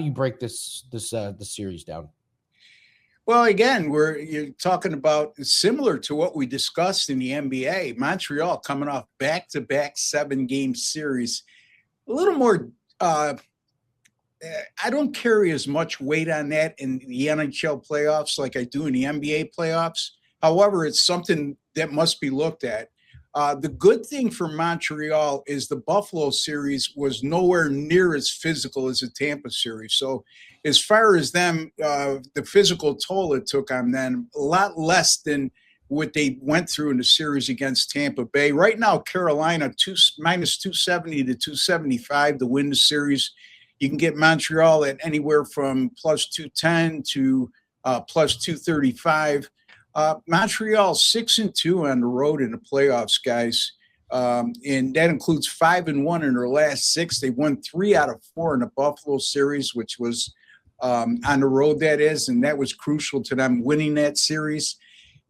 do you break the series down? Well, again, you're talking about similar to what we discussed in the NBA. Montreal coming off back-to-back 7-game series. A little more. I don't carry as much weight on that in the NHL playoffs like I do in the NBA playoffs. However, it's something that must be looked at. The good thing for Montreal is the Buffalo series was nowhere near as physical as the Tampa series. So as far as them, the physical toll it took on them, a lot less than what they went through in the series against Tampa Bay. Right now, Carolina minus 270 to 275 to win the series. You can get Montreal at anywhere from plus 210 to plus 235. Montreal 6-2 on the road in the playoffs, guys. And that includes 5-1 in their last 6. They won 3 out of 4 in the Buffalo series, which was on the road, that is. And that was crucial to them winning that series.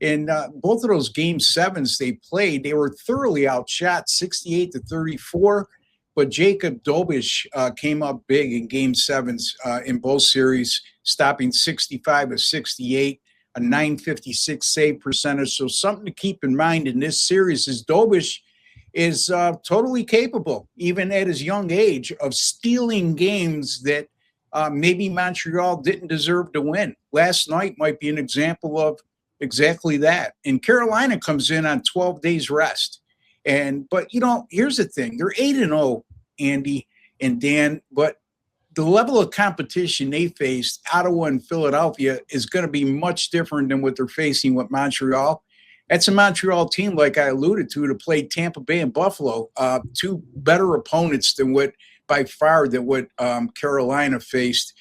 In both of those game 7s they played, they were thoroughly outshot 68 to 34. But Jacob Dobish came up big in game 7s in both series, stopping 65 to 68, a 956 save percentage. So something to keep in mind in this series is Dobish is totally capable, even at his young age, of stealing games that maybe Montreal didn't deserve to win. Last night might be an example of exactly that. And Carolina comes in on 12 days rest. But here's the thing. They're 8-0, Andy and Dan, but the level of competition they faced, Ottawa and Philadelphia, is going to be much different than what they're facing with Montreal. That's a Montreal team, like I alluded to played Tampa Bay and Buffalo, 2 better opponents than what Carolina faced.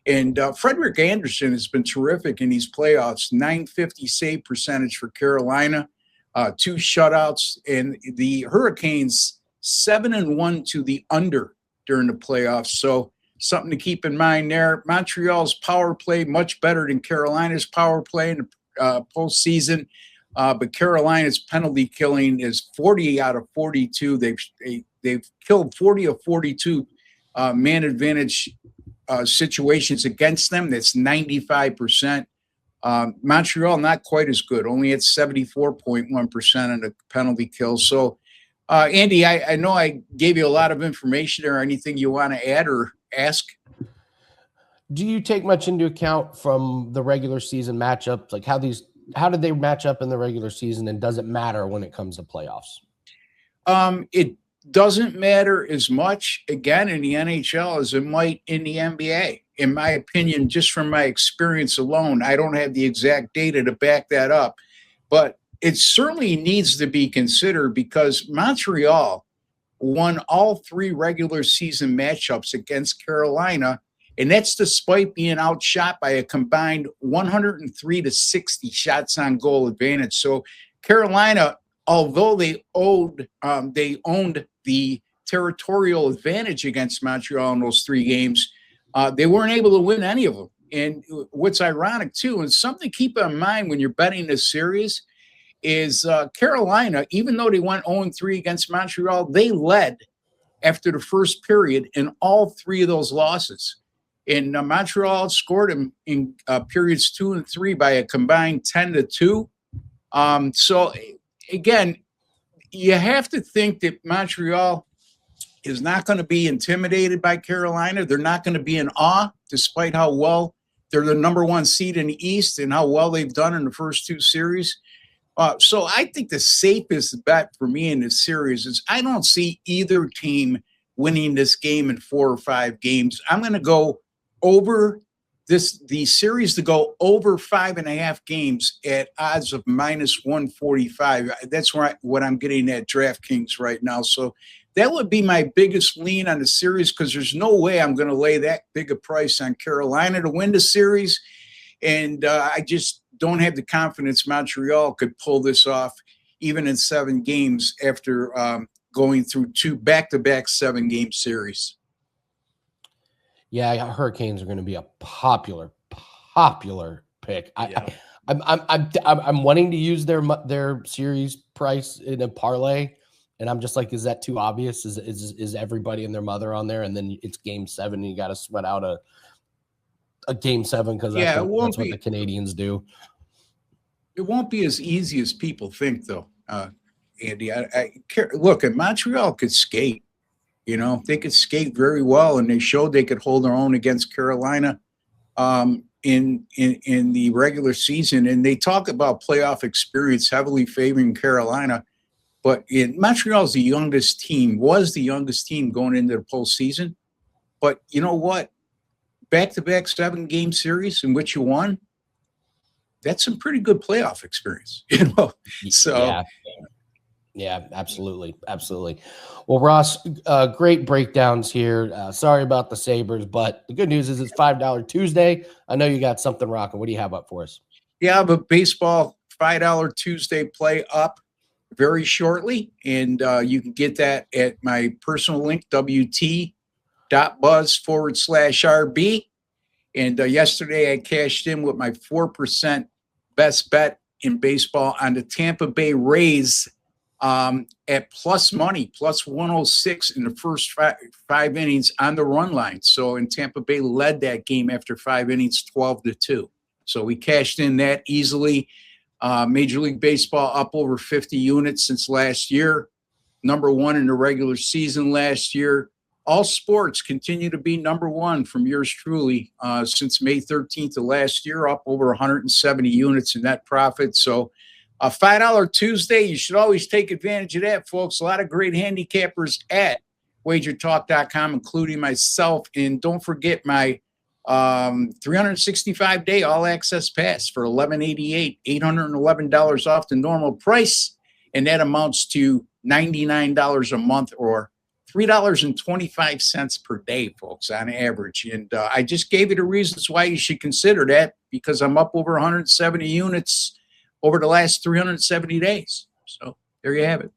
And Frederick Anderson has been terrific in these playoffs, 950 save percentage for Carolina. 2 shutouts, and the Hurricanes 7-1 to the under during the playoffs. So something to keep in mind there. Montreal's power play much better than Carolina's power play in the postseason, but Carolina's penalty killing is 40 out of 42. They've killed 40 of 42 man advantage situations against them. That's 95%. Montreal, not quite as good, only at 74.1% of the penalty kill. So, Andy, I know I gave you a lot of information there. Anything you want to add or ask? Do you take much into account from the regular season matchups? Like how did they match up in the regular season, and does it matter when it comes to playoffs? It doesn't matter as much, again, in the NHL as it might in the NBA. In my opinion, just from my experience alone, I don't have the exact data to back that up, but it certainly needs to be considered because Montreal won all 3 regular season matchups against Carolina, and that's despite being outshot by a combined 103 to 60 shots on goal advantage. So Carolina, although they owned the territorial advantage against Montreal in those 3 games, they weren't able to win any of them. And what's ironic, too, and something to keep in mind when you're betting this series, is Carolina, even though they went 0-3 against Montreal, they led after the first period in all 3 of those losses. And Montreal scored them in periods 2 and 3 by a combined 10-2. So, again, you have to think that Montreal is not going to be intimidated by Carolina. They're not going to be in awe, despite how well they're the number 1 seed in the East and how well they've done in the first 2 series. So I think the safest bet for me in this series is I don't see either team winning this game in 4 or 5 games. I'm going to go over the series to go over 5.5 games at odds of minus 145. That's what I'm getting at DraftKings right now. So that would be my biggest lean on the series because there's no way I'm going to lay that big a price on Carolina to win the series. And I just don't have the confidence Montreal could pull this off even in 7 games after going through 2 back-to-back 7-game series. Yeah, Hurricanes are going to be a popular pick. Yeah. I'm wanting to use their series price in a parlay, and I'm just like, is that too obvious? Is everybody and their mother on there? And then it's game 7, and you got to sweat out a game 7 because Yeah, that's what the Canadiens do. It won't be as easy as people think, though, Andy. Look, and Montreal could skate. You know, they could skate very well, and they showed they could hold their own against Carolina in the regular season. And they talk about playoff experience heavily favoring Carolina, but Montreal's the youngest team, was the youngest team going into the postseason. But you know what? Back-to-back 7-game series in which you won. That's some pretty good playoff experience, you know. So yeah, absolutely. Well, Ross, great breakdowns here. Sorry about the Sabres, but the good news is it's $5 Tuesday. I know you got something rocking. What do you have up for us? Yeah, but baseball $5 Tuesday play up very shortly, and you can get that at my personal link, wt.buzz/RB. And yesterday I cashed in with my 4% best bet in baseball on the Tampa Bay Rays at plus money, plus 106 in the first five innings on the run line. So, and Tampa Bay led that game after 5 innings, 12-2. So we cashed in that easily. Major League Baseball up over 50 units since last year. Number 1 in the regular season last year. All sports continue to be number 1 from yours truly since May 13th of last year, up over 170 units in net profit. So a $5 Tuesday, you should always take advantage of that, folks. A lot of great handicappers at wagertalk.com, including myself. And don't forget my 365-day all-access pass for $11.88, $811 off the normal price. And that amounts to $99 a month, or $3.25 per day, folks, on average. And I just gave you the reasons why you should consider that, because I'm up over 170 units over the last 370 days. So there you have it.